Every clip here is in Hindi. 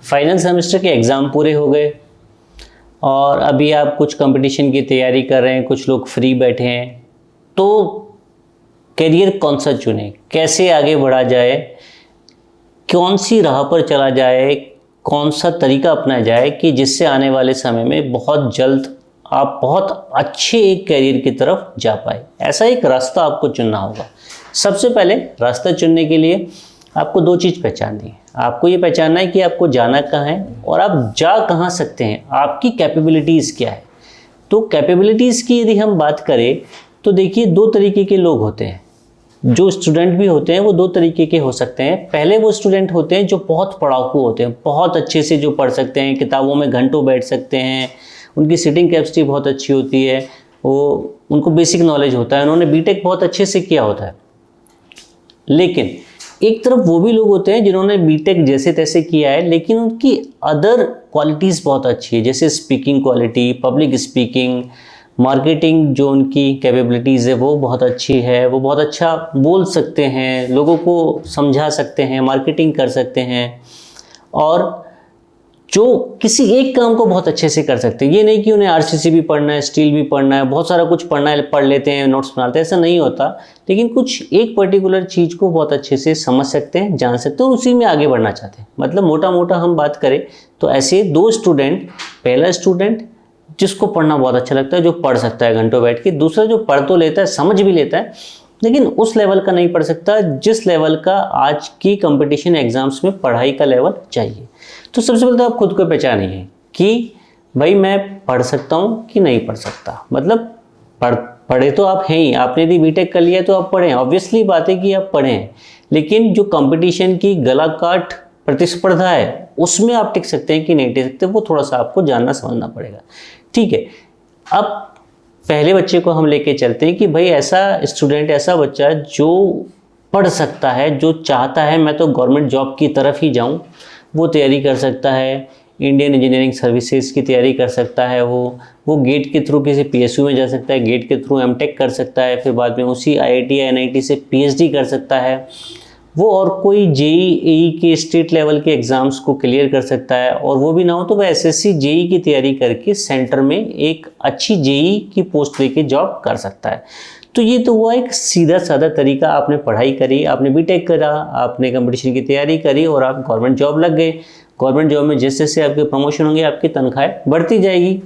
फाइनल सेमेस्टर के एग्ज़ाम पूरे हो गए और अभी आप कुछ कंपटीशन की तैयारी कर रहे हैं, कुछ लोग फ्री बैठे हैं। तो करियर कौन सा चुने, कैसे आगे बढ़ा जाए, कौन सी राह पर चला जाए, कौन सा तरीका अपनाया जाए कि जिससे आने वाले समय में बहुत जल्द आप बहुत अच्छे एक करियर की तरफ जा पाए। ऐसा एक रास्ता आपको चुनना होगा। सबसे पहले रास्ता चुनने के लिए आपको दो चीज़ पहचाननी है। आपको ये पहचानना है कि आपको जाना कहाँ है और आप जा कहाँ सकते हैं, आपकी कैपेबिलिटीज़ क्या है। तो कैपेबिलिटीज़ की यदि हम बात करें तो देखिए, दो तरीके के लोग होते हैं। जो स्टूडेंट भी होते हैं वो दो तरीके के हो सकते हैं। पहले वो स्टूडेंट होते हैं जो बहुत पढ़ाकू होते हैं, बहुत अच्छे से जो पढ़ सकते हैं, किताबों में घंटों बैठ सकते हैं, उनकी सिटिंग कैपेसिटी बहुत अच्छी होती है, वो उनको बेसिक नॉलेज होता है, उन्होंने बीटेक बहुत अच्छे से किया होता है। लेकिन एक तरफ वो भी लोग होते हैं जिन्होंने बीटेक जैसे तैसे किया है, लेकिन उनकी अदर क्वालिटीज़ बहुत अच्छी है, जैसे speaking quality, public speaking, marketing, जो उनकी कैपेबिलिटीज़ है वो बहुत अच्छी है, वो बहुत अच्छा बोल सकते हैं, लोगों को समझा सकते हैं, मार्केटिंग कर सकते हैं, और जो किसी एक काम को बहुत अच्छे से कर सकते हैं। ये नहीं कि उन्हें आरसीसी भी पढ़ना है, स्टील भी पढ़ना है, बहुत सारा कुछ पढ़ना है, पढ़ लेते हैं, नोट्स बनाते हैं, ऐसा नहीं होता। लेकिन कुछ एक पर्टिकुलर चीज़ को बहुत अच्छे से समझ सकते हैं, जान सकते हैं, उसी में आगे बढ़ना चाहते हैं। मतलब मोटा मोटा हम बात करें तो ऐसे दो स्टूडेंट, पहला स्टूडेंट जिसको पढ़ना बहुत अच्छा लगता है, जो पढ़ सकता है घंटों बैठ के, दूसरा जो पढ़ तो लेता है, समझ भी लेता है, लेकिन उस लेवल का नहीं पढ़ सकता जिस लेवल का आज की कंपटीशन एग्जाम्स में पढ़ाई का लेवल चाहिए। तो सबसे पहले तो आप खुद को पहचानिए कि भाई मैं पढ़ सकता हूँ कि नहीं पढ़ सकता। मतलब पढ़े तो आप हैं ही, आपने यदि बीटेक कर लिया तो आप पढ़ें, ऑब्वियसली बात है कि आप पढ़ें, लेकिन जो कंपटीशन की गला काट प्रतिस्पर्धा है उसमें आप टिक सकते हैं कि नहीं टिक सकते, वो थोड़ा सा आपको जानना समझना पड़ेगा। ठीक है, अब पहले बच्चे को हम लेके चलते हैं कि भाई ऐसा स्टूडेंट, ऐसा बच्चा जो पढ़ सकता है, जो चाहता है मैं तो गवर्नमेंट जॉब की तरफ ही जाऊं, वो तैयारी कर सकता है, इंडियन इंजीनियरिंग सर्विसेज की तैयारी कर सकता है, वो गेट के थ्रू किसी पीएसयू में जा सकता है, गेट के थ्रू एमटेक कर सकता है, फिर बाद में उसी आईआईटी या एनआईटी से पीएचडी कर सकता है, वो और कोई जेईई के स्टेट लेवल के एग्ज़ाम्स को क्लियर कर सकता है, और वो भी ना हो तो वह एसएससी जेईई की तैयारी करके सेंटर में एक अच्छी जेईई की पोस्ट लेके जॉब कर सकता है। तो ये तो हुआ एक सीधा साधा तरीका। आपने पढ़ाई करी, आपने बीटेक करा, आपने कंपटीशन की तैयारी करी और आप गवर्नमेंट जॉब लग गए। गवर्नमेंट जॉब में जैसे जैसे आपके प्रमोशन होंगे आपकी तनख्वाहें बढ़ती जाएगी।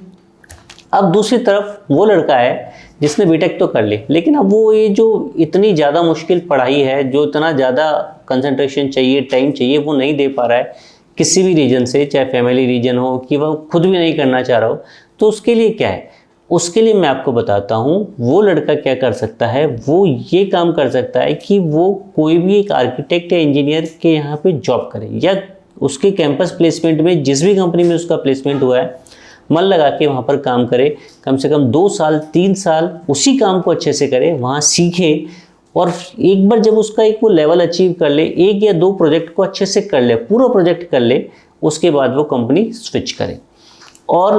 अब दूसरी तरफ वो लड़का है जिसने बीटेक तो कर ली, लेकिन अब वो ये जो इतनी ज़्यादा मुश्किल पढ़ाई है, जो इतना ज़्यादा कंसंट्रेशन चाहिए, टाइम चाहिए, वो नहीं दे पा रहा है किसी भी रीजन से, चाहे फैमिली रीजन हो कि वह खुद भी नहीं करना चाह रहा हो। तो उसके लिए क्या है, उसके लिए मैं आपको बताता हूँ वो लड़का क्या कर सकता है। वो ये काम कर सकता है कि वो कोई भी एक आर्किटेक्ट या इंजीनियर के यहाँ पे जॉब करे, या उसके कैंपस प्लेसमेंट में जिस भी कंपनी में उसका प्लेसमेंट हुआ है मन लगा के वहाँ पर काम करे, कम से कम 2 साल 3 साल उसी काम को अच्छे से करे, वहाँ सीखे, और एक बार जब उसका एक वो लेवल अचीव कर ले, 1 या 2 प्रोजेक्ट को अच्छे से कर ले, पूरा प्रोजेक्ट कर ले, उसके बाद वो कंपनी स्विच करे। और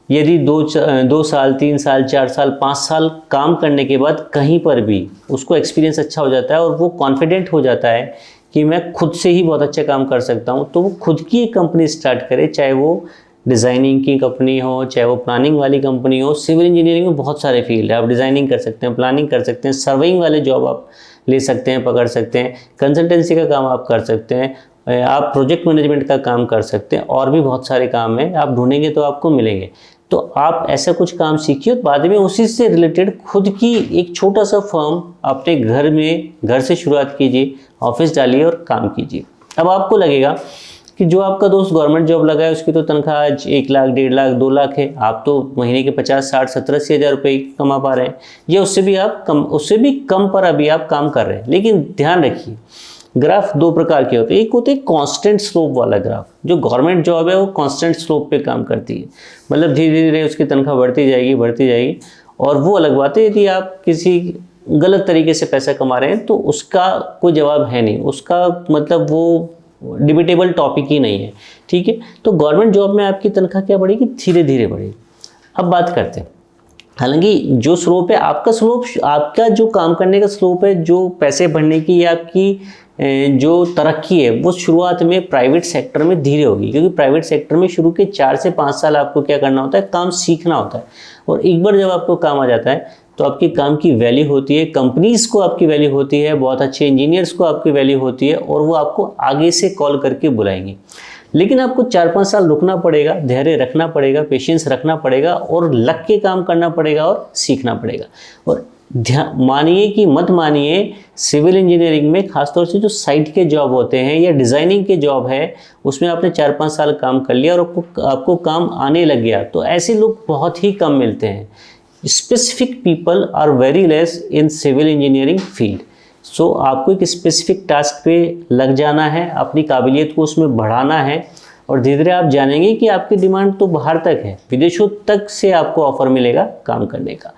यदि 2 साल 3 साल 4 साल 5 साल काम करने के बाद कहीं पर भी उसको एक्सपीरियंस अच्छा हो जाता है और वो कॉन्फिडेंट हो जाता है कि मैं खुद से ही बहुत अच्छा काम कर सकता हूँ, तो वो खुद की एक कंपनी स्टार्ट करे, चाहे वो डिज़ाइनिंग की कंपनी हो, चाहे वो प्लानिंग वाली कंपनी हो। सिविल इंजीनियरिंग में बहुत सारे फील्ड है, आप डिज़ाइनिंग कर सकते हैं, प्लानिंग कर सकते हैं, सर्वेइंग वाले जॉब आप ले सकते हैं, पकड़ सकते हैं, कंसल्टेंसी का काम आप कर सकते हैं, आप प्रोजेक्ट मैनेजमेंट का काम कर सकते हैं, और भी बहुत सारे काम हैं, आप ढूंढेंगे तो आपको मिलेंगे। तो आप ऐसा कुछ काम सीखिए और बाद में उसी से रिलेटेड खुद की एक छोटा सा फर्म अपने घर से शुरुआत कीजिए, ऑफिस डालिए और काम कीजिए। अब आपको लगेगा कि जो आपका दोस्त गवर्नमेंट जॉब लगा है उसकी तो तनख्वाह आज 1 लाख 1.5 लाख 2 लाख है, आप तो महीने के 50 60 70 80 हज़ार रुपये कमा पा रहे हैं, या उससे भी कम पर अभी आप काम कर रहे हैं। लेकिन ध्यान रखिए, ग्राफ 2 प्रकार के होते हैं। एक होते हैं कांस्टेंट स्लोप वाला ग्राफ, जो गवर्नमेंट जॉब है वो कांस्टेंट स्लोप पे काम करती है, मतलब धीरे धीरे उसकी तनख्वाह बढ़ती जाएगी, और वो अलग बात है यदि आप किसी गलत तरीके से पैसा कमा रहे हैं तो उसका कोई जवाब है नहीं, उसका मतलब वो डिबेटेबल टॉपिक ही नहीं है। ठीक है, तो गवर्नमेंट जॉब में आपकी तनख्वाह क्या बढ़ेगी, धीरे धीरे बढ़ेगी। अब बात करते हैं, हालांकि जो स्लोप है आपका, स्लोप आपका जो काम करने का स्लोप है, जो पैसे बढ़ने की या आपकी जो तरक्की है वो शुरुआत में प्राइवेट सेक्टर में धीरे होगी, क्योंकि प्राइवेट सेक्टर में शुरू के 4 से 5 साल आपको क्या करना होता है, काम सीखना होता है। और एक बार जब आपको काम आ जाता है तो आपके काम की वैल्यू होती है, कंपनीज को आपकी वैल्यू होती है, बहुत अच्छे इंजीनियर्स को आपकी वैल्यू होती है और वो आपको आगे से कॉल करके बुलाएंगे। लेकिन आपको 4-5 साल रुकना पड़ेगा, धैर्य रखना पड़ेगा, पेशेंस रखना पड़ेगा और लग के काम करना पड़ेगा और सीखना पड़ेगा। और मानिए कि मत मानिए, सिविल इंजीनियरिंग में खासतौर से जो साइट के जॉब होते हैं या डिज़ाइनिंग के जॉब है, उसमें आपने 4-5 साल काम कर लिया और आपको काम आने लग गया, तो ऐसे लोग बहुत ही कम मिलते हैं। Specific people are very less in civil engineering field. So आपको एक स्पेसिफिक टास्क पे लग जाना है, अपनी काबिलियत को उसमें बढ़ाना है और धीरे धीरे आप जानेंगे कि आपकी डिमांड तो बाहर तक है, विदेशों तक से आपको ऑफर मिलेगा काम करने का।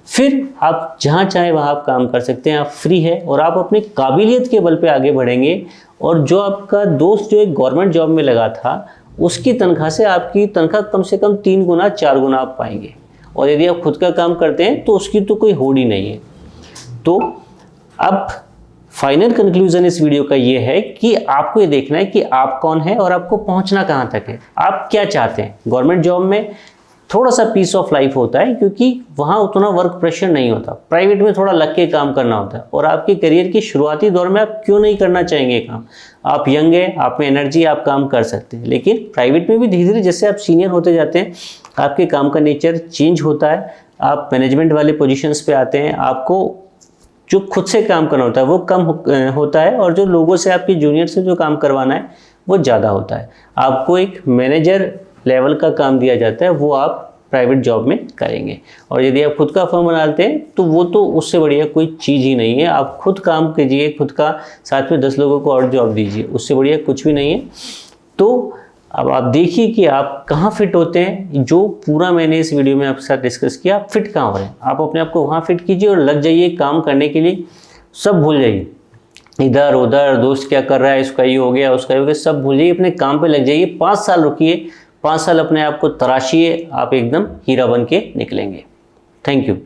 फिर आप जहाँ चाहें वहाँ आप काम कर सकते हैं, आप फ्री है और आप अपनी काबिलियत के बल पे आगे बढ़ेंगे। और जो आपका दोस्त जो एक गवर्नमेंट जॉब में लगा था, उसकी तनख्वाह से आपकी तनख्वाह कम से कम 3 गुना 4 गुना आप पाएंगे। और यदि आप खुद का काम करते हैं तो उसकी तो कोई होड़ ही नहीं है। तो अब फाइनल कंक्लूजन इस वीडियो का ये है कि आपको ये देखना है कि आप कौन है और आपको पहुंचना कहाँ तक है, आप क्या चाहते हैं। गवर्नमेंट जॉब में थोड़ा सा पीस ऑफ लाइफ होता है क्योंकि वहाँ उतना वर्क प्रेशर नहीं होता, प्राइवेट में थोड़ा लग के काम करना होता है। और आपके करियर के शुरुआती दौर में आप क्यों नहीं करना चाहेंगे काम, आप यंग है, आप में एनर्जी, आप काम कर सकते हैं। लेकिन प्राइवेट में भी धीरे धीरे जैसे आप सीनियर होते जाते हैं, आपके काम का नेचर चेंज होता है, आप मैनेजमेंट वाले पोजीशंस पे आते हैं, आपको जो खुद से काम करना होता है वो कम होता है और जो लोगों से, आपके जूनियर से जो काम करवाना है वो ज़्यादा होता है। आपको एक मैनेजर लेवल का काम दिया जाता है, वो आप प्राइवेट जॉब में करेंगे। और यदि आप खुद का फर्म बनाते हैं तो वो तो उससे बढ़िया कोई चीज़ ही नहीं है। आप खुद काम कीजिए, खुद का, साथ में 10 लोगों को और जॉब दीजिए, उससे बढ़िया कुछ भी नहीं है। तो अब आप देखिए कि आप कहाँ फिट होते हैं। जो पूरा मैंने इस वीडियो में आपके साथ डिस्कस किया, आप फिट कहाँ हो रहे हैं, आप अपने आप को वहाँ फिट कीजिए और लग जाइए काम करने के लिए। सब भूल जाइए, इधर उधर दोस्त क्या कर रहा है, इसका ये हो गया, उसका ये हो गया, सब भूल जाइए, अपने काम पे लग जाइए। 5 साल रुकिए, 5 साल अपने आप को तराशिए, आप एकदम हीरा बन के निकलेंगे। Thank you.